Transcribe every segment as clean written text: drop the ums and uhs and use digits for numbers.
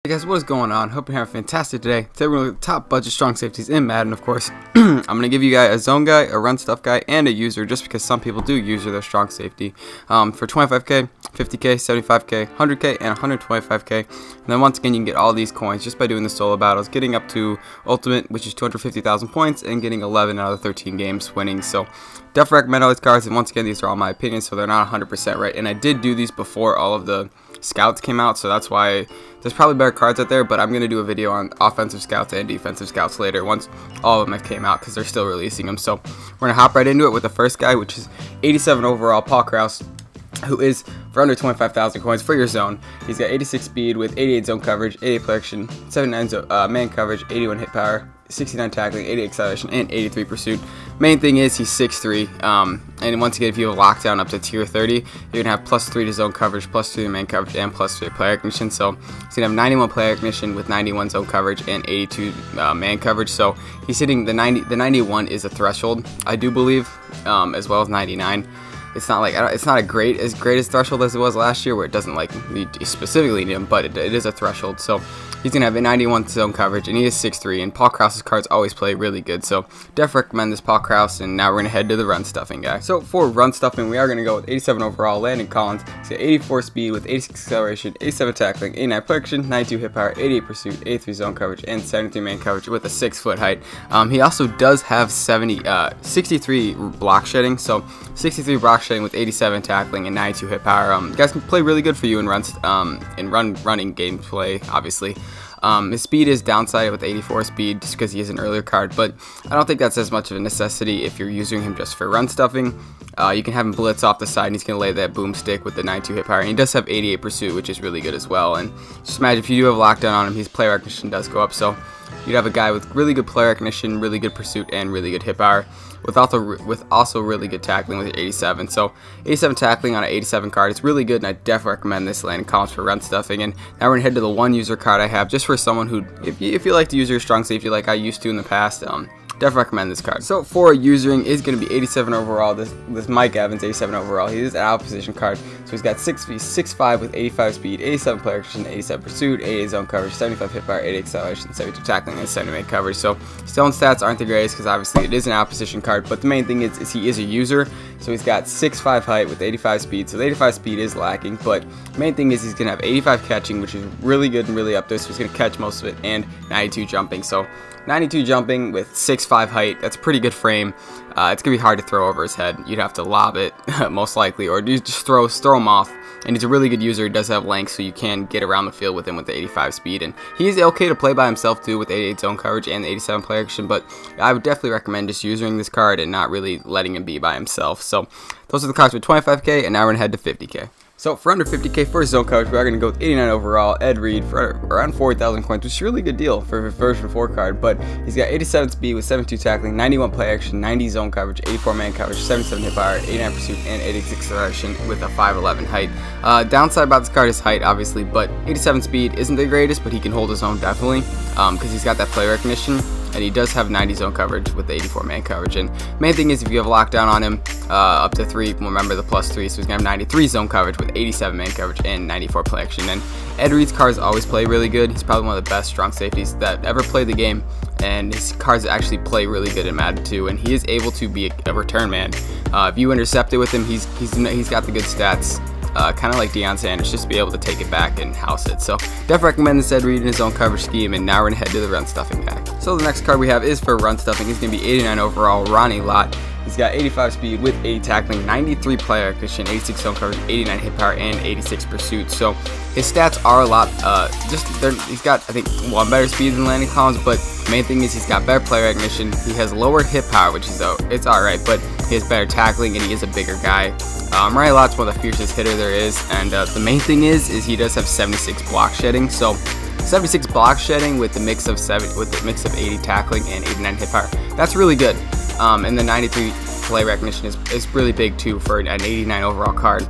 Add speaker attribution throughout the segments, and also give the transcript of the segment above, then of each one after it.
Speaker 1: Hey guys, what is going on? Hope you're having a fantastic day. Today we're going to look at the top budget strong safeties in Madden, of course. I'm going to give you guys a zone guy, a run stuff guy, and a user, just because some people do user their strong safety. For 25k, 50k, 75k, 100k, and 125k. And then once again, you can get all these coins just by doing the solo battles, getting up to ultimate, which is 250,000 points, and getting 11 out of the 13 games winning. So definitely recommend all these cards, and once again, these are all my opinions, so they're not 100% right. And I did do these before all of the scouts came out, so that's why there's probably better cards out there, but I'm going to do a video on offensive scouts and defensive scouts later once all of them have came out, because they're still releasing them. So we're going to hop right into it with the first guy, which is 87 overall, Paul Krause, who is for under 25,000 coins for your zone. He's got 86 speed with 88 zone coverage, 88 protection, 79 man coverage, 81 hit power, 69 tackling, 80 acceleration, and 83 pursuit. Main thing is he's 6'3", and once again, if you have lockdown up to tier 30, you're going to have +3 to zone coverage, +3 to man coverage, and +3 to player recognition. So he's going to have 91 player recognition with 91 zone coverage and 82 man coverage. So he's hitting the 90. The 91 is a threshold, I do believe, as well as 99. It's not like it's not as great as threshold as it was last year, where it doesn't like specifically need him, but it is a threshold. So he's gonna have a 91 zone coverage, and he is 6'3". And Paul Krause's cards always play really good, so definitely recommend this Paul Krause. And now we're gonna head to the run stuffing guy. So for run stuffing, we are gonna go with 87 overall, Landon Collins. He's got 84 speed with 86 acceleration, 87 tackling, 89 protection, 92 hit power, 88 pursuit, 83 zone coverage, and 73 man coverage with a 6-foot height. He also does have 63 block shedding, so 63 block shedding with 87 tackling and 92 hit power. Guys can play really good for you in running gameplay, obviously. His speed is downside with 84 speed just because he is an earlier card, but I don't think that's as much of a necessity if you're using him just for run stuffing. You can have him blitz off the side, and he's going to lay that boomstick with the 92 hit power. And he does have 88 pursuit, which is really good as well. And just imagine if you do have lockdown on him, his player recognition does go up. So you'd have a guy with really good player recognition, really good pursuit, and really good hit power, with also really good tackling with 87. So 87 tackling on an 87 card is really good, and I definitely recommend this Landon Collins for run stuffing. And now we're gonna head to the one user card I have, just for someone who, if you like to use your strong safety like I used to in the past, definitely recommend this card. So for usering is going to be 87 overall. This Mike Evans, 87 overall. He is an out position card. So he's got 6'5" with 85 speed, 87 player action, 87 pursuit, 88 zone coverage, 75 hit power, 80 acceleration, 72 tackling, and 70 man coverage. So his own stats aren't the greatest because obviously it is an out position card. But the main thing is he is a user. So he's got 6'5" height with 85 speed. So the 85 speed is lacking. But the main thing is he's going to have 85 catching, which is really good and really up there. So he's going to catch most of it, and 92 jumping. So 92 jumping with 6'5" height, that's a pretty good frame. It's going to be hard to throw over his head. You'd have to lob it, most likely, or you just throw him off. And he's a really good user. He does have length, so you can get around the field with him with the 85 speed. And he's okay to play by himself, too, with 88 zone coverage and the 87 player action. But I would definitely recommend just using this card and not really letting him be by himself. So those are the cards with 25k, and now we're going to head to 50k. So for under 50k for zone coverage, we are going to go with 89 overall, Ed Reed, for around 40,000 coins, which is a really good deal for a version 4 card. But he's got 87 speed with 72 tackling, 91 play action, 90 zone coverage, 84 man coverage, 77 hit power, 89 pursuit, and 86 acceleration with a 5'11" height. Downside about this card is height, obviously, but 87 speed isn't the greatest, but he can hold his own definitely, because he's got that play recognition. And he does have 90 zone coverage with the 84 man coverage. And main thing is if you have lockdown on him up to 3, remember the +3, so he's going to have 93 zone coverage with 87 man coverage and 94 play action. And Ed Reed's cards always play really good. He's probably one of the best strong safeties that ever played the game. And his cards actually play really good in Madden 2. And he is able to be a return man. If you intercept it with him, he's got the good stats. Kind of like Deion Sanders, just to be able to take it back and house it. So definitely recommend this Ed Reed in his own coverage scheme. And now we're going to head to the run stuffing guy. So the next card we have is for run stuffing. He's going to be 89 overall, Ronnie Lott. He's got 85 speed with 80 tackling, 93 player acquisition, 86 zone coverage, 89 hit power, and 86 pursuit. So his stats are a lot. He's got, I think, one better speed than Landon Collins, but the main thing is he's got better player recognition. He has lower hit power, which is it's all right, but he has better tackling, and he is a bigger guy. Ronnie Lott's one of the fiercest hitter there is, and the main thing is he does have 76 block shedding. So 76 block shedding with the mix of 80 tackling and 89 hit power. That's really good. And the 93 play recognition is really big too for an 89 overall card.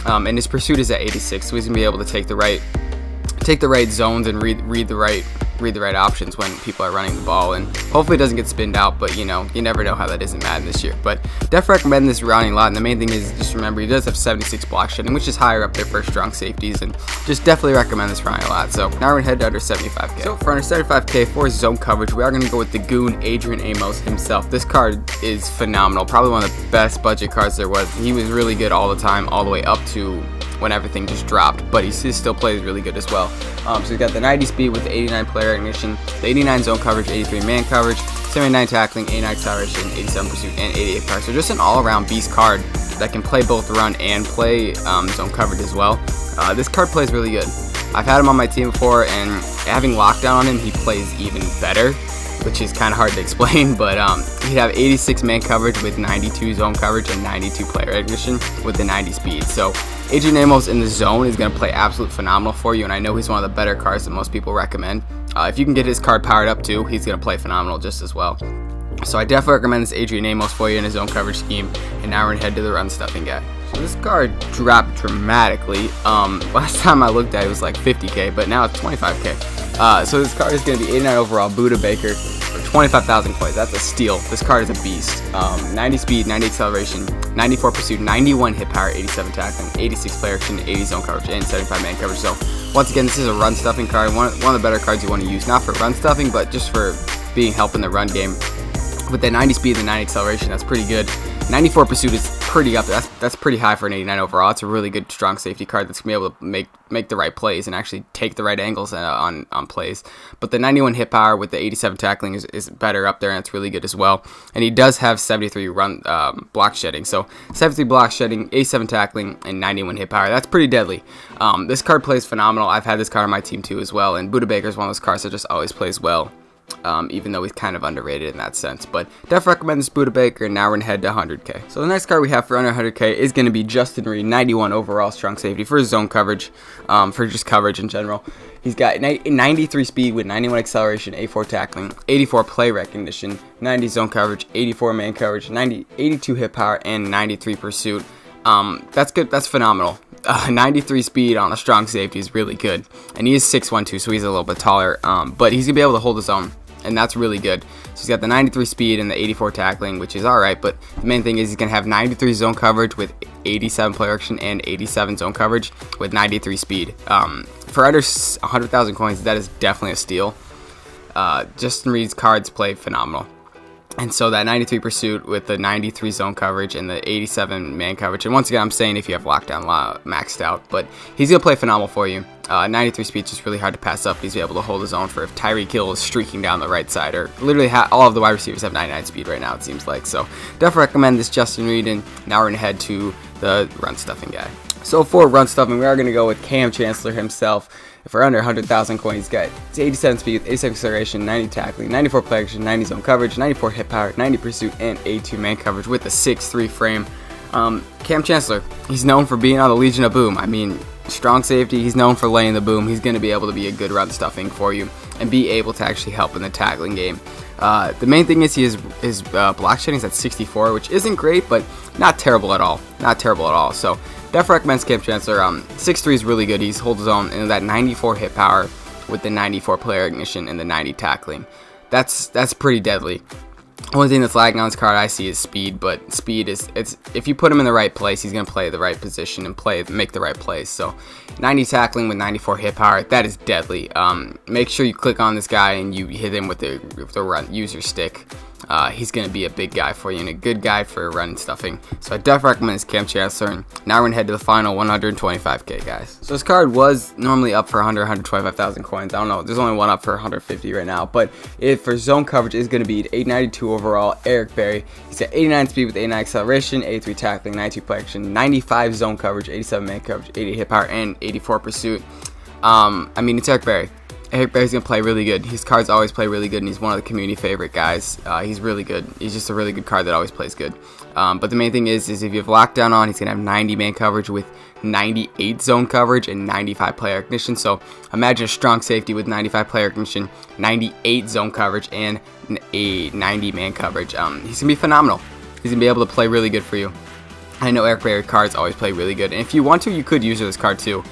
Speaker 1: And his pursuit is at 86, so he's gonna be able to take the right zones and read the right read the right options when people are running the ball, and hopefully it doesn't get spinned out, but you know, you never know how that is in Madden this year. But definitely recommend this running a lot, and the main thing is just remember he does have 76 block shedding, which is higher up there for strong safeties, and just definitely recommend this running a lot. So now we're going to head to under 75k. So for under 75k for zone coverage, we are going to go with the Goon Adrian Amos himself. This card is phenomenal, probably one of the best budget cards there was. He was really good all the time, all the way up to when everything just dropped, but he still plays really good as well. So he's got the 90 speed with the 89 player ignition, the 89 zone coverage, 83 man coverage, 79 tackling, 89 acceleration, 87 pursuit, and 88 power. So just an all-around beast card that can play both run and play zone coverage as well. This card plays really good. I've had him on my team before, and having lockdown on him, he plays even better, which is kind of hard to explain, but he'd have 86 man coverage with 92 zone coverage and 92 player ignition with the 90 speed. So Adrian Amos in the zone is going to play absolute phenomenal for you, and I know he's one of the better cards that most people recommend. If you can get his card powered up too, he's going to play phenomenal just as well. So I definitely recommend this Adrian Amos for you in his zone coverage scheme, and now we're going to head to the run stuffing guy. So this card dropped dramatically. Last time I looked at it, was like 50k, but now it's 25k. So this card is going to be 89 overall, Buda Baker, for 25,000 coins. That's a steal. This card is a beast. 90 speed, 90 acceleration, 94 pursuit, 91 hit power, 87 tackling, 86 player action, 80 zone coverage, and 75 man coverage. So once again, this is a run stuffing card. One of the better cards you want to use, not for run stuffing, but just for being help in the run game. With the 90 speed and 90 acceleration, that's pretty good. 94 pursuit is pretty up there. That's pretty high for an 89 overall. It's a really good strong safety card that's gonna be able to make the right plays and actually take the right angles on plays. But the 91 hit power with the 87 tackling is better up there, and it's really good as well. And he does have 73 run block shedding. So 73 block shedding, 87 tackling, and 91 hit power. That's pretty deadly. This card plays phenomenal. I've had this card on my team too as well. And Buda Baker is one of those cards that just always plays well. Even though he's kind of underrated in that sense. But definitely recommend this Buda Baker, and now we're going to head to 100k. So the next card we have for under 100k is going to be Justin Reed, 91 overall strong safety for his zone coverage, for just coverage in general. He's got 93 speed with 91 acceleration, 84 tackling, 84 play recognition, 90 zone coverage, 84 man coverage, 82 hit power, and 93 pursuit. That's good. That's phenomenal. 93 speed on a strong safety is really good, and he is 6'1" too, so he's a little bit taller, but he's gonna be able to hold his own, and that's really good. So he's got the 93 speed and the 84 tackling, which is alright, but the main thing is he's gonna have 93 zone coverage with 87 player action and 87 zone coverage with 93 speed. For under 100,000 coins, that is definitely a steal. Justin Reed's cards play phenomenal. And so that 93 pursuit with the 93 zone coverage and the 87 man coverage. And once again, I'm saying if you have lockdown maxed out, but he's going to play phenomenal for you. 93 speed is just really hard to pass up. He's able to hold his own for if Tyreek Hill is streaking down the right side, or literally all of the wide receivers have 99 speed right now, it seems like. So definitely recommend this Justin Reed, and now we're going to head to the run stuffing guy. So for run stuffing, we are going to go with Cam Chancellor himself. For under 100,000 coins, he's got 87 speed, 87 acceleration, 90 tackling, 94 play action, 90 zone coverage, 94 hit power, 90 pursuit, and 82 man coverage with a 6'3" frame. Cam Chancellor, he's known for being on the Legion of Boom. I mean, strong safety, he's known for laying the boom. He's going to be able to be a good run stuffing for you and be able to actually help in the tackling game. The main thing is his block shedding is at 64, which isn't great, but not terrible at all. Not terrible at all. So definitely recommends Cam Chancellor. 6'3" is really good. He's holds his own, and that 94 hit power with the 94 player ignition and the 90 tackling. That's pretty deadly. Only thing that's lagging on this card I see is speed, but speed is if you put him in the right place, he's gonna play the right position and make the right plays. So 90 tackling with 94 hit power, that is deadly. Make sure you click on this guy and you hit him with the run. Use your stick. He's going to be a big guy for you and a good guy for run stuffing. So I definitely recommend this Cam Chancellor. And now we're going to head to the final 125k, guys. So this card was normally up for 125,000 coins. I don't know. There's only one up for 150 right now. But for zone coverage is going to be 892 overall, Eric Berry. He's got 89 speed with 89 acceleration, 83 tackling, 92 play action, 95 zone coverage, 87 man coverage, 80 hit power, and 84 pursuit. I mean, it's Eric Berry. Eric Berry's going to play really good. His cards always play really good, and he's one of the community favorite guys. He's really good. He's just a really good card that always plays good. But the main thing is if you have lockdown on, he's going to have 90 man coverage with 98 zone coverage and 95 player ignition. So imagine a strong safety with 95 player ignition, 98 zone coverage, and a 90 man coverage. He's going to be phenomenal. He's going to be able to play really good for you. I know Eric Berry cards always play really good. And if you want to, you could use this card too.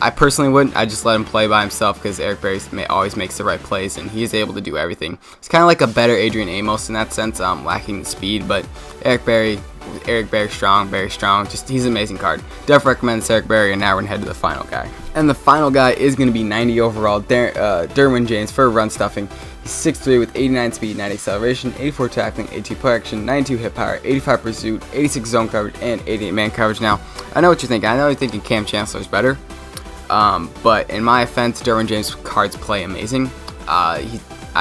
Speaker 1: I personally wouldn't. I just let him play by himself because Eric Berry always makes the right plays, and he is able to do everything. He's kind of like a better Adrian Amos in that sense, lacking the speed, but Eric Berry strong, very strong. Just he's an amazing card. Definitely recommend this Eric Berry, and now we're gonna head to the final guy. And the final guy is gonna be 90 overall, Derwin James for run stuffing. He's 6'3" with 89 speed, 90 acceleration, 84 tackling, 82 play action, 92 hit power, 85 pursuit, 86 zone coverage, and 88 man coverage. Now, I know what you're thinking. I know you're thinking Cam Chancellor's better. But in my offense, Derwin James cards play amazing. I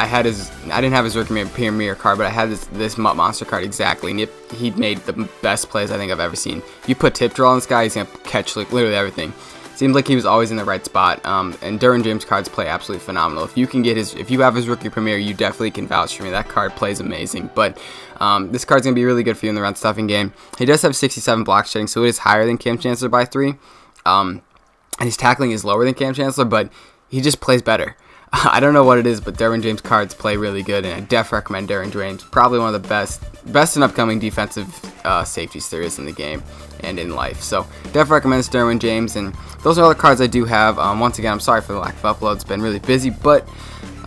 Speaker 1: didn't have his rookie premier card, but I had this Mutt Monster card exactly, and he made the best plays I think I've ever seen. You put tip draw on this guy, he's gonna catch like literally everything. Seems like he was always in the right spot. And Derwin James cards play absolutely phenomenal. If you have his rookie premier, you definitely can vouch for me. That card plays amazing. But this card's gonna be really good for you in the run stuffing game. He does have 67 block shedding, so it is higher than Cam Chancellor by 3. And his tackling is lower than Cam Chancellor, but he just plays better. I don't know what it is, but Derwin James cards play really good, and I definitely recommend Derwin James. Probably one of the best and upcoming defensive safeties there is in the game and in life. So definitely recommend this Derwin James, and those are all the cards I do have. Once again, I'm sorry for the lack of uploads. It's been really busy, but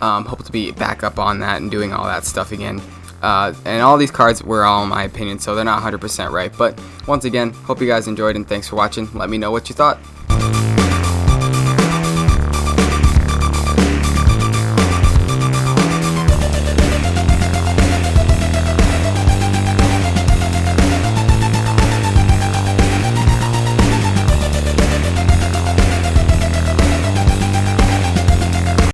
Speaker 1: hope to be back up on that and doing all that stuff again. And all these cards were all in my opinion, so they're not 100% right. But once again, hope you guys enjoyed, and thanks for watching. Let me know what you thought.